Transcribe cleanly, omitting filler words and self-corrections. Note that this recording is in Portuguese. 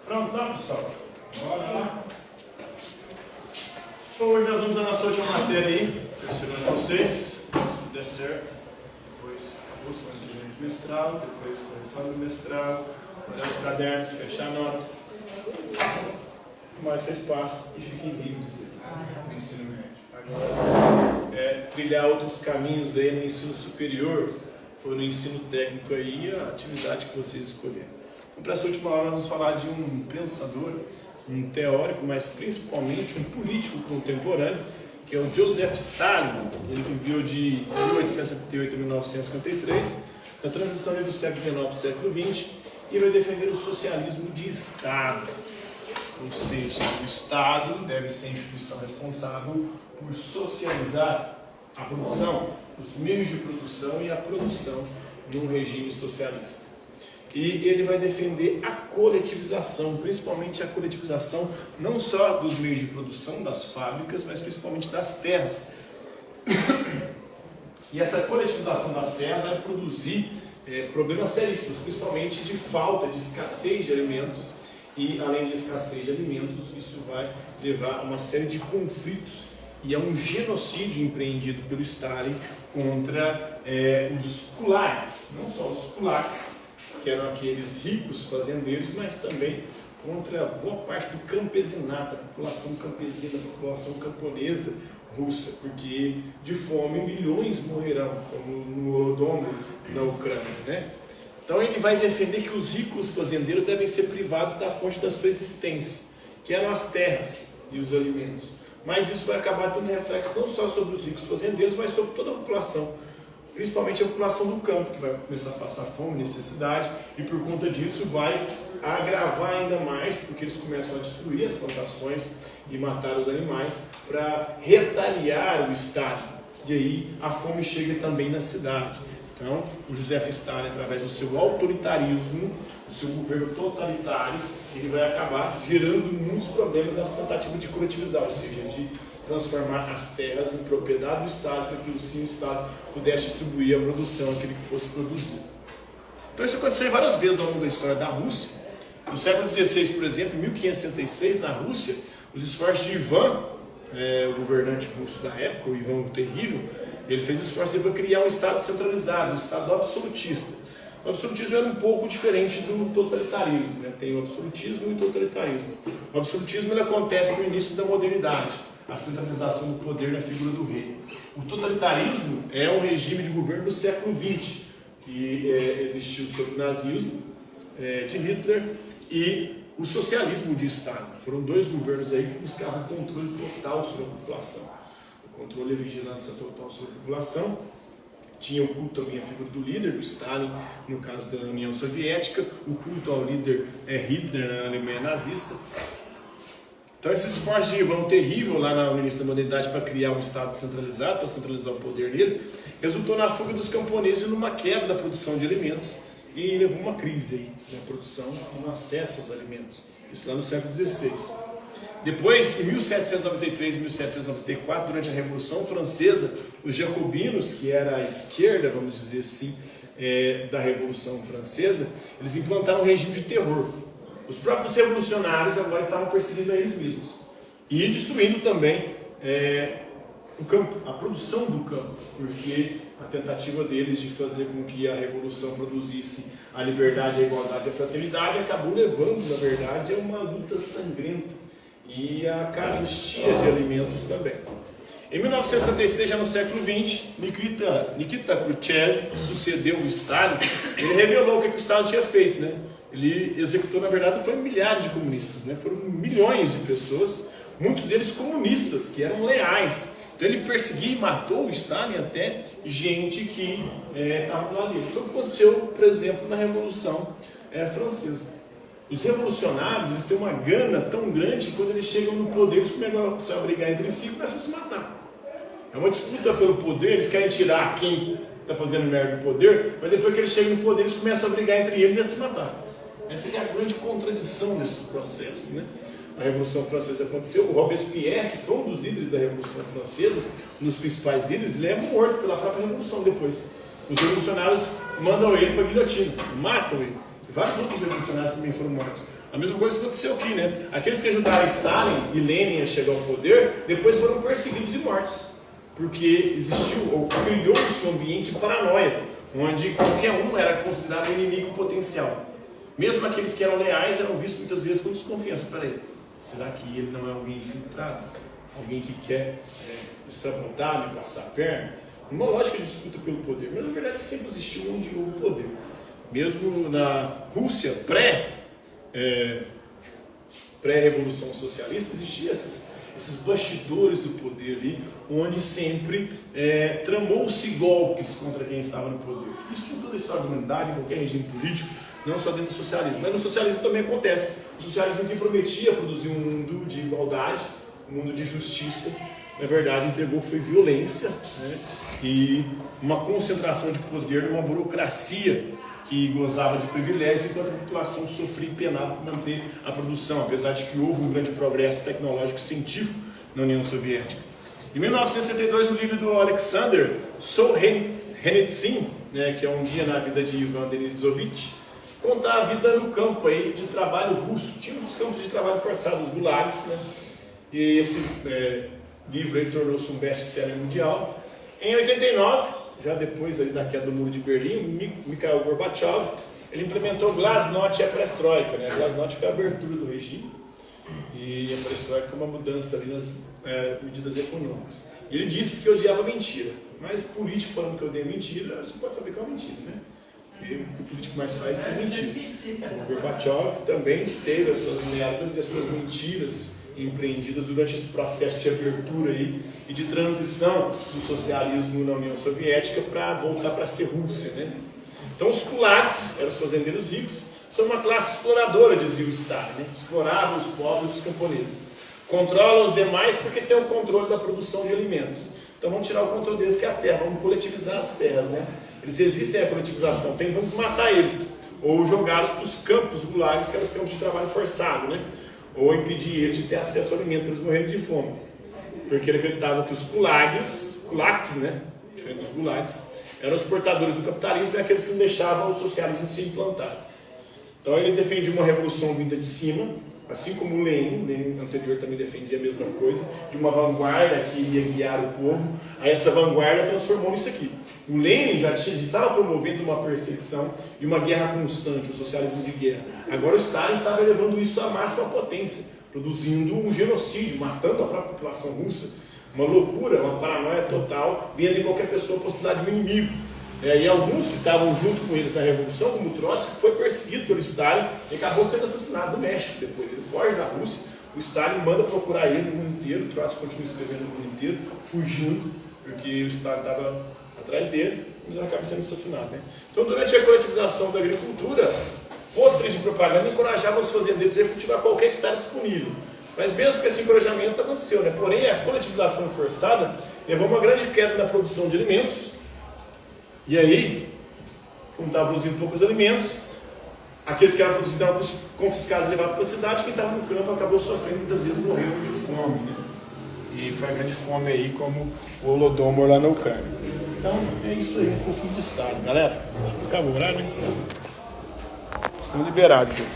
Pronto lá, pessoal? Bora lá. Então, hoje nós vamos à nossa última matéria aí, percebendo vocês, se tudo der certo. Depois acabou semana que vem de mestrado, depois correção do mestrado, olhar os cadernos, fechar a nota. Tomara que vocês passem e fiquem livres no ensino médio. Agora, trilhar outros caminhos aí no ensino superior ou no ensino técnico aí, a atividade que vocês escolherem. Então, para essa última aula, nós vamos falar de um pensador, um teórico, mas principalmente um político contemporâneo, que é o Joseph Stalin. Ele viveu de 1878 a 1953, na transição do século XIX para o século XX, e vai defender o socialismo de Estado. Ou seja, o Estado deve ser a instituição responsável por socializar a produção, os meios de produção e a produção num regime socialista. E ele vai defender a coletivização, principalmente a coletivização não só dos meios de produção, das fábricas, mas principalmente das terras. E essa coletivização das terras vai produzir problemas seríssimos, principalmente de falta, de escassez de alimentos. E além de escassez de alimentos, isso vai levar a uma série de conflitos e a um genocídio empreendido pelo Stalin contra os kulaks, não só os kulaks, que eram aqueles ricos fazendeiros, mas também contra boa parte do campesinato, da população campesina, da população camponesa russa, porque de fome milhões morrerão, como no Holodomor, na Ucrânia, né? Então ele vai defender que os ricos fazendeiros devem ser privados da fonte da sua existência, que eram as terras e os alimentos. Mas isso vai acabar tendo reflexo não só sobre os ricos fazendeiros, mas sobre toda a população, principalmente a população do campo, que vai começar a passar fome, necessidade, e por conta disso vai agravar ainda mais, porque eles começam a destruir as plantações e matar os animais para retaliar o Estado. E aí a fome chega também na cidade. Então, o Joseph Stalin, através do seu autoritarismo, do seu governo totalitário, ele vai acabar gerando muitos problemas nessa tentativa de coletivizar, ou seja, de transformar as terras em propriedade do Estado, para que sim o Estado pudesse distribuir a produção, aquele que fosse produzido. Então isso aconteceu várias vezes ao longo da história da Rússia. No século XVI, por exemplo, em 1566, na Rússia, os esforços de Ivan, o governante russo da época, o Ivan o Terrível, ele fez esforços para criar um Estado centralizado, um Estado absolutista. O absolutismo era um pouco diferente do totalitarismo, né? Tem o absolutismo e o totalitarismo. O absolutismo ele acontece no início da modernidade, a centralização do poder na figura do rei. O totalitarismo é um regime de governo do século XX, que existiu sob o nazismo de Hitler e o socialismo de Stalin. Foram dois governos aí que buscavam controle total sobre a população. O controle e a vigilância total sobre a população. Tinha o culto também à figura do líder, do Stalin, no caso da União Soviética, o culto ao líder Hitler na Alemanha nazista. Então esses esforços de Ivan o Terrível, lá no início da modernidade, para criar um Estado centralizado, para centralizar o poder nele, resultou na fuga dos camponeses e numa queda da produção de alimentos e levou uma crise aí, na produção e no acesso aos alimentos. Isso lá no século XVI. Depois, em 1793 e 1794, durante a Revolução Francesa, os jacobinos, que era a esquerda, vamos dizer assim, da Revolução Francesa, eles implantaram um regime de terror. Os próprios revolucionários agora estavam perseguindo a eles mesmos e destruindo também o campo, a produção do campo, porque a tentativa deles de fazer com que a Revolução produzisse a liberdade, a igualdade e a fraternidade acabou levando, na verdade, a uma luta sangrenta e a carestia de alimentos também. Em 1956, já no século XX, Nikita Khrushchev, que sucedeu o Stalin, ele revelou o que o Stalin tinha feito, né? Ele executou, na verdade, foi milhares de comunistas, né? Foram milhões de pessoas, muitos deles comunistas, que eram leais. Então ele perseguiu e matou o Stalin até gente que estava do lado dele. Foi o que aconteceu, por exemplo, na Revolução Francesa. Os revolucionários, eles têm uma gana tão grande que quando eles chegam no poder, eles começam a brigar entre si e começam a se matar. É uma disputa pelo poder, eles querem tirar quem está fazendo merda do poder, mas depois que eles chegam no poder, eles começam a brigar entre eles e a se matar. Essa é a grande contradição desses processos, né? A Revolução Francesa aconteceu, o Robespierre, que foi um dos líderes da Revolução Francesa, um dos principais líderes, ele é morto pela própria Revolução depois. Os revolucionários mandam ele para a guilhotina, matam ele. Vários outros revolucionários também foram mortos. A mesma coisa aconteceu aqui, né? Aqueles que ajudaram Stalin e Lenin a chegar ao poder, depois foram perseguidos e mortos. Porque existiu, ou criou-se um ambiente de paranoia, onde qualquer um era considerado inimigo potencial. Mesmo aqueles que eram leais eram vistos muitas vezes com desconfiança. Peraí, será que ele não é alguém infiltrado? Alguém que quer me sabotar, me passar a perna? Uma lógica de disputa pelo poder. Mas na verdade sempre existiu um de novo poder. Mesmo na Rússia pré-revolução socialista, existiam esses bastidores do poder ali, onde sempre tramou-se golpes contra quem estava no poder. Isso em toda a história da humanidade, em qualquer regime político, não só dentro do socialismo. Mas no socialismo também acontece. O socialismo que prometia produzir um mundo de igualdade, um mundo de justiça, na verdade entregou foi violência, né? E uma concentração de poder numa burocracia que gozava de privilégios, enquanto a população sofria e penava por manter a produção, apesar de que houve um grande progresso tecnológico e científico na União Soviética. Em 1962, o livro do Alexander Solzhenitsyn, né, que é Um Dia na Vida de Ivan Denisovich, conta a vida no campo aí de trabalho russo. Tinha uns campos de trabalho forçado, os gulags, né? E esse livro aí tornou-se um best-seller mundial. Em 89, já depois ali da queda do Muro de Berlim, Mikhail Gorbachev, ele implementou Glasnost e a Perestroika, né? A Glasnost foi a abertura do regime e a Perestroika foi uma mudança ali nas medidas econômicas. E ele disse que odiava mentira, mas político falando que odeia mentira, você pode saber que é uma mentira, né? E o que o político mais faz é mentir. O Gorbachev também teve as suas merdas e as suas mentiras empreendidas durante esse processo de abertura aí e de transição do socialismo na União Soviética para voltar para ser Rússia, né? Então os kulaks, eram os fazendeiros ricos, são uma classe exploradora, dizia o Stalin, né? Exploravam os pobres e os camponeses. Controlam os demais porque tem o controle da produção de alimentos. Então vamos tirar o controle deles, que é a terra, vamos coletivizar as terras, né? Eles resistem à coletivização, tem que matar eles, ou jogá-los para os campos gulags, que eram os campos de trabalho forçado, né? Ou impedir eles de ter acesso ao alimento para eles morrerem de fome. Porque ele acreditava que os kulaks, né? Diferente dos gulags, eram os portadores do capitalismo e aqueles que não deixavam o socialismo se implantar. Então ele defendia uma revolução vinda de cima, assim como o Lenin anterior também defendia a mesma coisa, de uma vanguarda que iria guiar o povo. Aí essa vanguarda transformou nisso aqui. O Lenin já estava promovendo uma perseguição e uma guerra constante, o socialismo de guerra. Agora o Stalin estava elevando isso à máxima potência, produzindo um genocídio, matando a própria população russa. Uma loucura, uma paranoia total, vendo em qualquer pessoa a possibilidade de um inimigo. E alguns que estavam junto com eles na Revolução, como Trotsky, foi perseguido pelo Stalin e acabou sendo assassinado no México depois. Ele foge da Rússia, o Stalin manda procurar ele no mundo inteiro, o Trotsky continua escrevendo no mundo inteiro, fugindo, porque o Stalin estava atrás dele, mas ele acaba sendo assassinado, né? Então, durante a coletivização da agricultura, pôsteres de propaganda encorajavam os fazendeiros a cultivar qualquer hectare disponível. Mas mesmo que esse encorajamento aconteceu, né? Porém, a coletivização forçada levou a uma grande queda na produção de alimentos. E aí, como estava produzindo poucos alimentos, aqueles que eram produzidos eram confiscados e levados para a cidade, quem estava no campo acabou sofrendo, muitas vezes morrendo de fome, né? E foi a grande fome aí, como o Holodomor lá na Ucrânia. Então, é isso aí, um pouquinho de estado, galera. Acabou, né? Estão liberados aí.